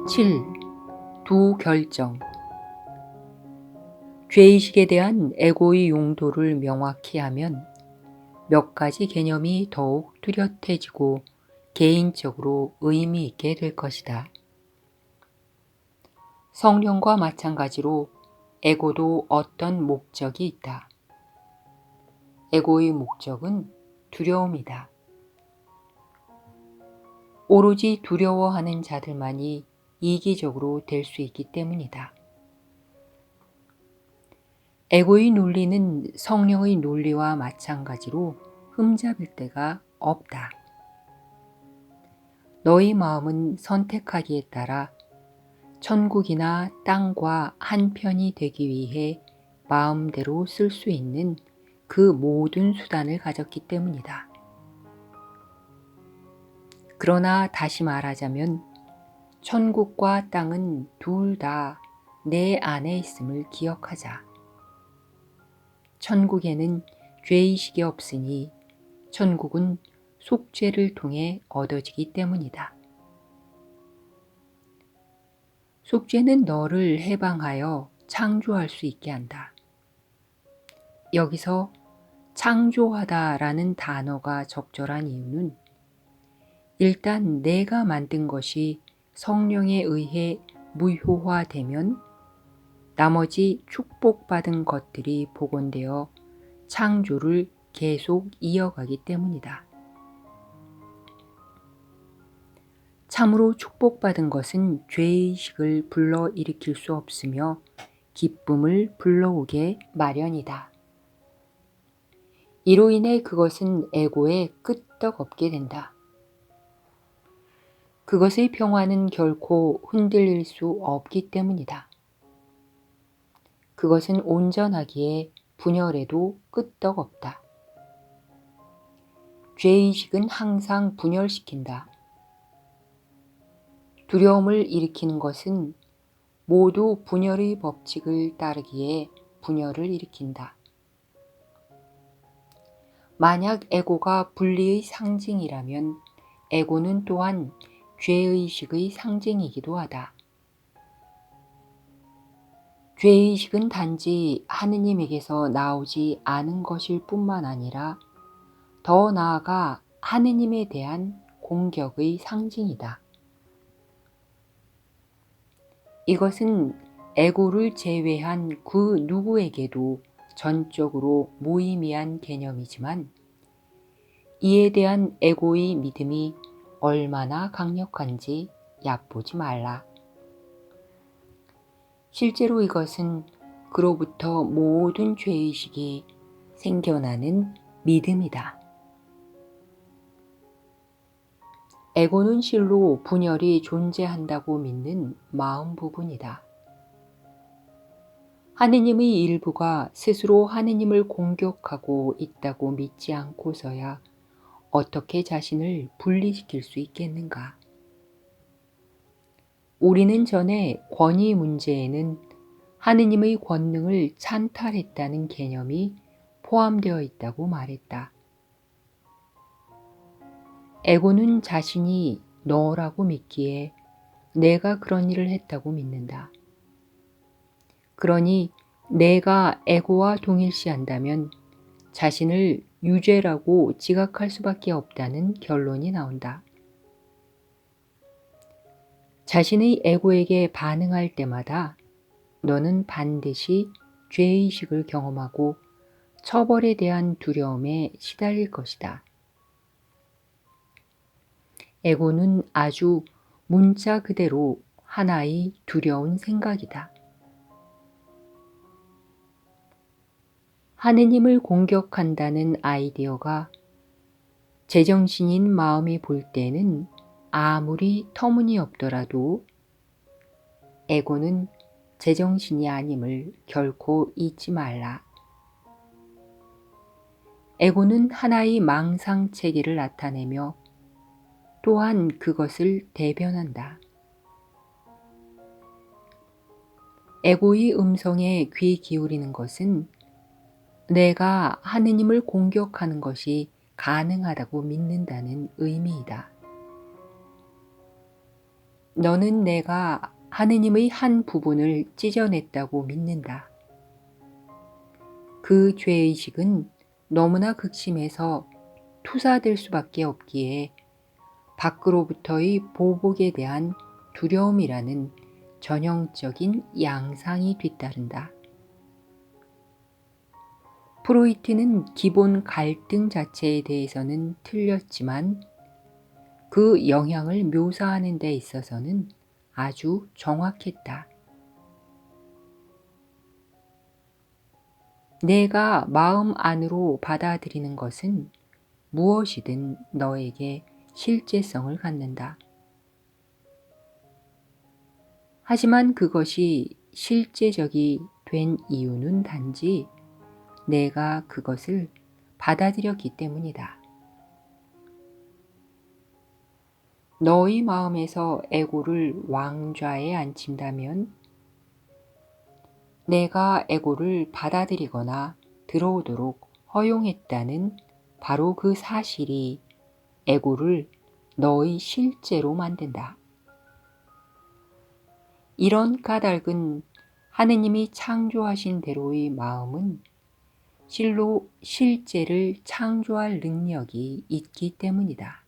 7. 두 결정. 죄의식에 대한 에고의 용도를 명확히 하면 몇 가지 개념이 더욱 뚜렷해지고 개인적으로 의미 있게 될 것이다. 성령과 마찬가지로 에고도 어떤 목적이 있다. 에고의 목적은 두려움이다. 오로지 두려워하는 자들만이 이기적으로 될 수 있기 때문이다. 에고의 논리는 성령의 논리와 마찬가지로 흠잡을 데가 없다. 너희 마음은 선택하기에 따라 천국이나 땅과 한편이 되기 위해 마음대로 쓸 수 있는 그 모든 수단을 가졌기 때문이다. 그러나 다시 말하자면 천국과 땅은 둘 다 내 안에 있음을 기억하자. 천국에는 죄의식이 없으니 천국은 속죄를 통해 얻어지기 때문이다. 속죄는 너를 해방하여 창조할 수 있게 한다. 여기서 창조하다라는 단어가 적절한 이유는 일단 내가 만든 것이 성령에 의해 무효화되면 나머지 축복받은 것들이 복원되어 창조를 계속 이어가기 때문이다. 참으로 축복받은 것은 죄의식을 불러일으킬 수 없으며 기쁨을 불러오게 마련이다. 이로 인해 그것은 에고에 끄떡없게 된다. 그것의 평화는 결코 흔들릴 수 없기 때문이다. 그것은 온전하기에 분열에도 끄떡없다. 죄의식은 항상 분열시킨다. 두려움을 일으키는 것은 모두 분열의 법칙을 따르기에 분열을 일으킨다. 만약 에고가 분리의 상징이라면 에고는 또한 죄의식의 상징이기도 하다. 죄의식은 단지 하느님에게서 나오지 않은 것일 뿐만 아니라 더 나아가 하느님에 대한 공격의 상징이다. 이것은 에고를 제외한 그 누구에게도 전적으로 무의미한 개념이지만 이에 대한 에고의 믿음이 얼마나 강력한지 얕보지 말라. 실제로 이것은 그로부터 모든 죄의식이 생겨나는 믿음이다. 에고는 실로 분열이 존재한다고 믿는 마음 부분이다. 하느님의 일부가 스스로 하느님을 공격하고 있다고 믿지 않고서야 어떻게 자신을 분리시킬 수 있겠는가? 우리는 전에 권위 문제에는 하느님의 권능을 찬탈했다는 개념이 포함되어 있다고 말했다. 에고는 자신이 너라고 믿기에 내가 그런 일을 했다고 믿는다. 그러니 내가 에고와 동일시한다면 자신을 유죄라고 지각할 수밖에 없다는 결론이 나온다. 자신의 에고에게 반응할 때마다 너는 반드시 죄의식을 경험하고 처벌에 대한 두려움에 시달릴 것이다. 에고는 아주 문자 그대로 하나의 두려운 생각이다. 하느님을 공격한다는 아이디어가 제정신인 마음이 볼 때는 아무리 터무니없더라도 에고는 제정신이 아님을 결코 잊지 말라. 에고는 하나의 망상체계를 나타내며 또한 그것을 대변한다. 에고의 음성에 귀 기울이는 것은 내가 하느님을 공격하는 것이 가능하다고 믿는다는 의미이다. 너는 내가 하느님의 한 부분을 찢어냈다고 믿는다. 그 죄의식은 너무나 극심해서 투사될 수밖에 없기에 밖으로부터의 보복에 대한 두려움이라는 전형적인 양상이 뒤따른다. 프로이트는 기본 갈등 자체에 대해서는 틀렸지만 그 영향을 묘사하는 데 있어서는 아주 정확했다. 내가 마음 안으로 받아들이는 것은 무엇이든 너에게 실제성을 갖는다. 하지만 그것이 실제적이 된 이유는 단지 내가 그것을 받아들였기 때문이다. 너의 마음에서 에고를 왕좌에 앉힌다면 내가 에고를 받아들이거나 들어오도록 허용했다는 바로 그 사실이 에고를 너의 실제로 만든다. 이런 까닭은 하느님이 창조하신 대로의 마음은 실로 실제를 창조할 능력이 있기 때문이다.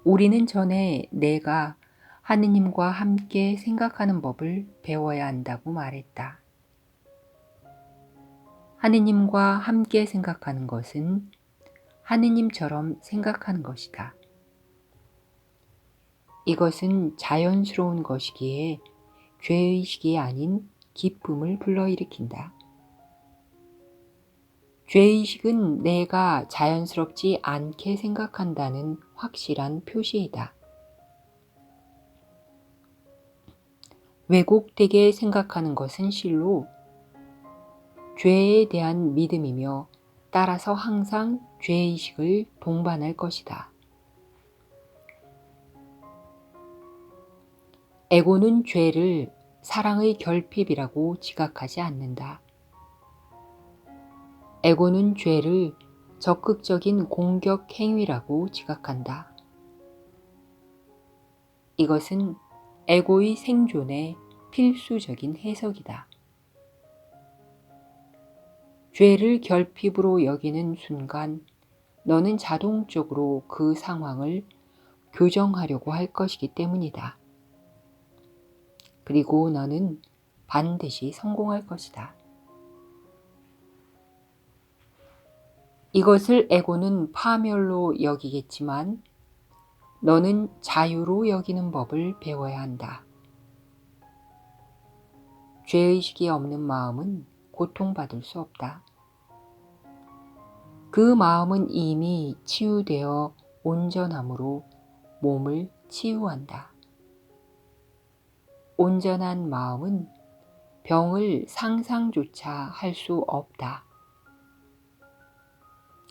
우리는 전에 내가 하느님과 함께 생각하는 법을 배워야 한다고 말했다. 하느님과 함께 생각하는 것은 하느님처럼 생각하는 것이다. 이것은 자연스러운 것이기에 죄의식이 아닌 기쁨을 불러일으킨다. 죄의식은 내가 자연스럽지 않게 생각한다는 확실한 표시이다. 왜곡되게 생각하는 것은 실로 죄에 대한 믿음이며 따라서 항상 죄의식을 동반할 것이다. 에고는 죄를 사랑의 결핍이라고 지각하지 않는다. 에고는 죄를 적극적인 공격 행위라고 지각한다. 이것은 에고의 생존의 필수적인 해석이다. 죄를 결핍으로 여기는 순간 너는 자동적으로 그 상황을 교정하려고 할 것이기 때문이다. 그리고 너는 반드시 성공할 것이다. 이것을 에고는 파멸로 여기겠지만 너는 자유로 여기는 법을 배워야 한다. 죄의식이 없는 마음은 고통받을 수 없다. 그 마음은 이미 치유되어 온전함으로 몸을 치유한다. 온전한 마음은 병을 상상조차 할 수 없다.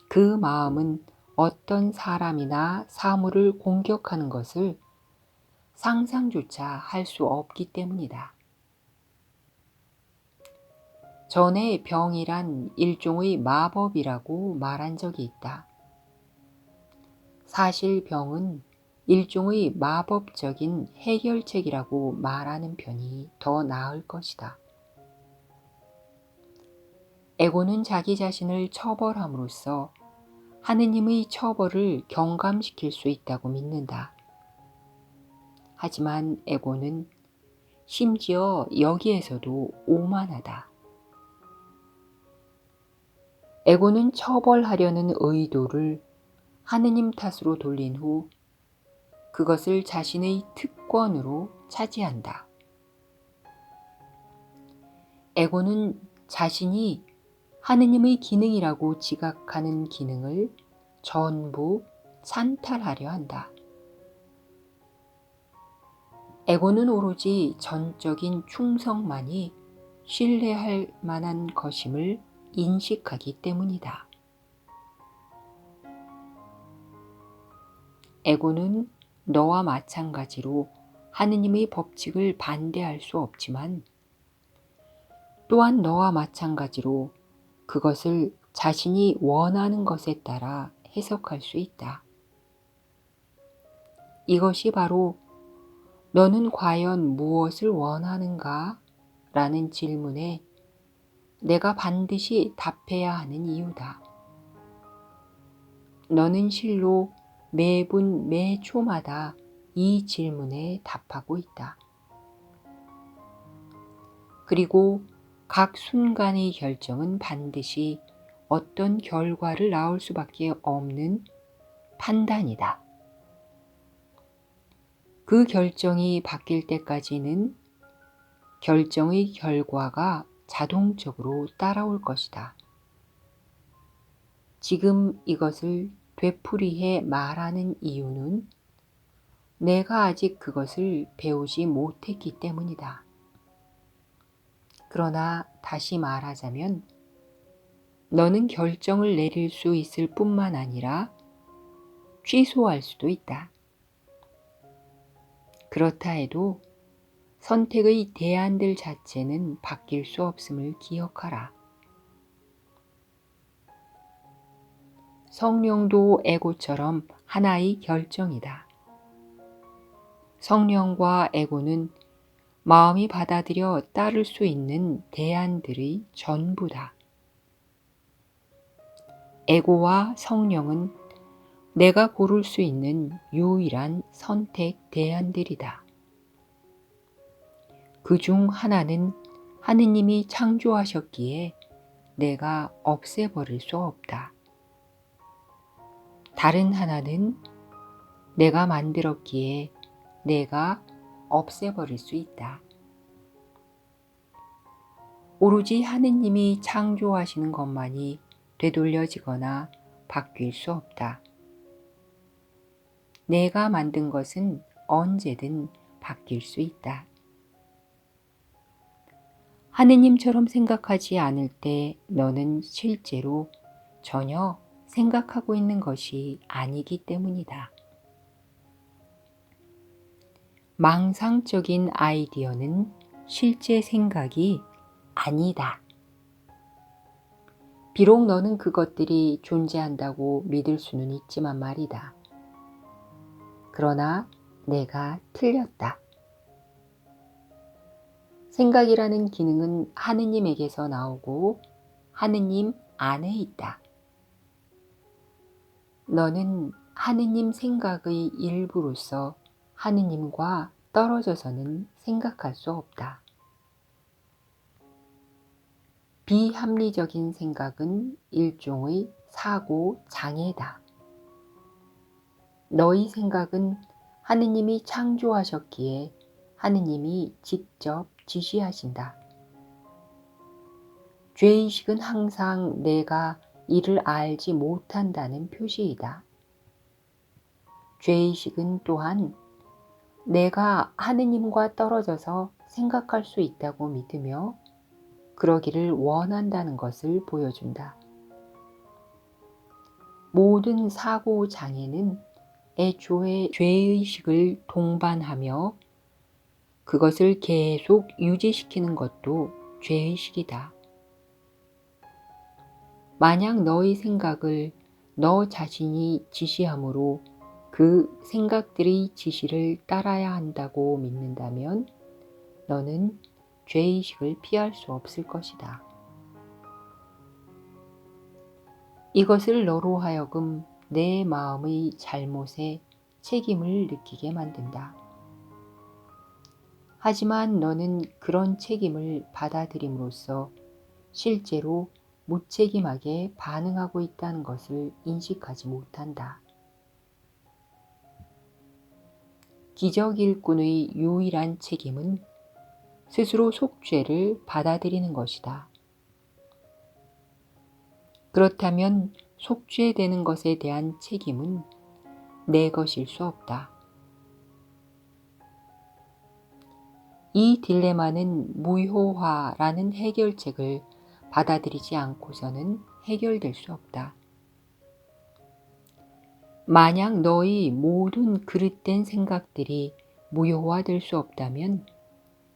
그 마음은 어떤 사람이나 사물을 공격하는 것을 상상조차 할 수 없기 때문이다. 전에 병이란 일종의 마법이라고 말한 적이 있다. 사실 병은 일종의 마법적인 해결책이라고 말하는 편이 더 나을 것이다. 에고는 자기 자신을 처벌함으로써 하느님의 처벌을 경감시킬 수 있다고 믿는다. 하지만 에고는 심지어 여기에서도 오만하다. 에고는 처벌하려는 의도를 하느님 탓으로 돌린 후 그것을 자신의 특권으로 차지한다. 에고는 자신이 하느님의 기능이라고 지각하는 기능을 전부 찬탈하려 한다. 에고는 오로지 전적인 충성만이 신뢰할 만한 것임을 인식하기 때문이다. 에고는 너와 마찬가지로 하느님의 법칙을 반대할 수 없지만 또한 너와 마찬가지로 그것을 자신이 원하는 것에 따라 해석할 수 있다. 이것이 바로 너는 과연 무엇을 원하는가? 라는 질문에 내가 반드시 답해야 하는 이유다. 너는 실로 매분 매초마다 이 질문에 답하고 있다. 그리고 각 순간의 결정은 반드시 어떤 결과를 낳을 수밖에 없는 판단이다. 그 결정이 바뀔 때까지는 결정의 결과가 자동적으로 따라올 것이다. 지금 이것을 되풀이해 말하는 이유는 내가 아직 그것을 배우지 못했기 때문이다. 그러나 다시 말하자면 너는 결정을 내릴 수 있을 뿐만 아니라 취소할 수도 있다. 그렇다 해도 선택의 대안들 자체는 바뀔 수 없음을 기억하라. 성령도 에고처럼 하나의 결정이다. 성령과 에고는 마음이 받아들여 따를 수 있는 대안들의 전부다. 에고와 성령은 내가 고를 수 있는 유일한 선택 대안들이다. 그 중 하나는 하느님이 창조하셨기에 내가 없애버릴 수 없다. 다른 하나는 내가 만들었기에 내가 없애버릴 수 있다. 오로지 하느님이 창조하시는 것만이 되돌려지거나 바뀔 수 없다. 내가 만든 것은 언제든 바뀔 수 있다. 하느님처럼 생각하지 않을 때 너는 실제로 전혀 생각하고 있는 것이 아니기 때문이다. 망상적인 아이디어는 실제 생각이 아니다. 비록 너는 그것들이 존재한다고 믿을 수는 있지만 말이다. 그러나 내가 틀렸다. 생각이라는 기능은 하느님에게서 나오고 하느님 안에 있다. 너는 하느님 생각의 일부로서 하느님과 떨어져서는 생각할 수 없다. 비합리적인 생각은 일종의 사고 장애다. 너희 생각은 하느님이 창조하셨기에 하느님이 직접 지시하신다. 죄의식은 항상 내가 이를 알지 못한다는 표시이다. 죄의식은 또한 내가 하느님과 떨어져서 생각할 수 있다고 믿으며 그러기를 원한다는 것을 보여준다. 모든 사고 장애는 애초에 죄의식을 동반하며 그것을 계속 유지시키는 것도 죄의식이다. 만약 너의 생각을 너 자신이 지시함으로 그 생각들의 지시를 따라야 한다고 믿는다면 너는 죄의식을 피할 수 없을 것이다. 이것을 너로 하여금 내 마음의 잘못에 책임을 느끼게 만든다. 하지만 너는 그런 책임을 받아들임으로써 실제로 무책임하게 반응하고 있다는 것을 인식하지 못한다. 기적 일꾼의 유일한 책임은 스스로 속죄를 받아들이는 것이다. 그렇다면 속죄되는 것에 대한 책임은 내 것일 수 없다. 이 딜레마는 무효화라는 해결책을 받아들이지 않고서는 해결될 수 없다. 만약 너의 모든 그릇된 생각들이 무효화될 수 없다면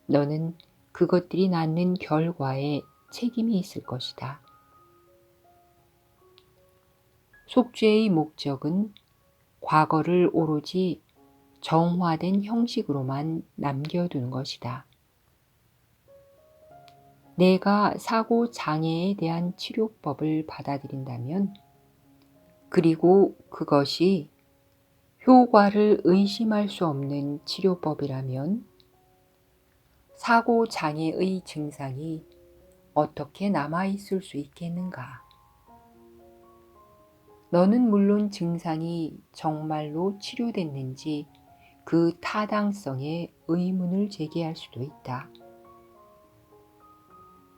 너는 그것들이 낳는 결과에 책임이 있을 것이다. 속죄의 목적은 과거를 오로지 정화된 형식으로만 남겨두는 것이다. 내가 사고 장애에 대한 치료법을 받아들인다면, 그리고 그것이 효과를 의심할 수 없는 치료법이라면, 사고 장애의 증상이 어떻게 남아있을 수 있겠는가? 너는 물론 증상이 정말로 치료됐는지 그 타당성에 의문을 제기할 수도 있다.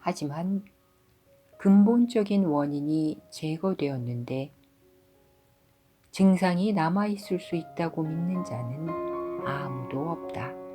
하지만 근본적인 원인이 제거되었는데 증상이 남아있을 수 있다고 믿는 자는 아무도 없다.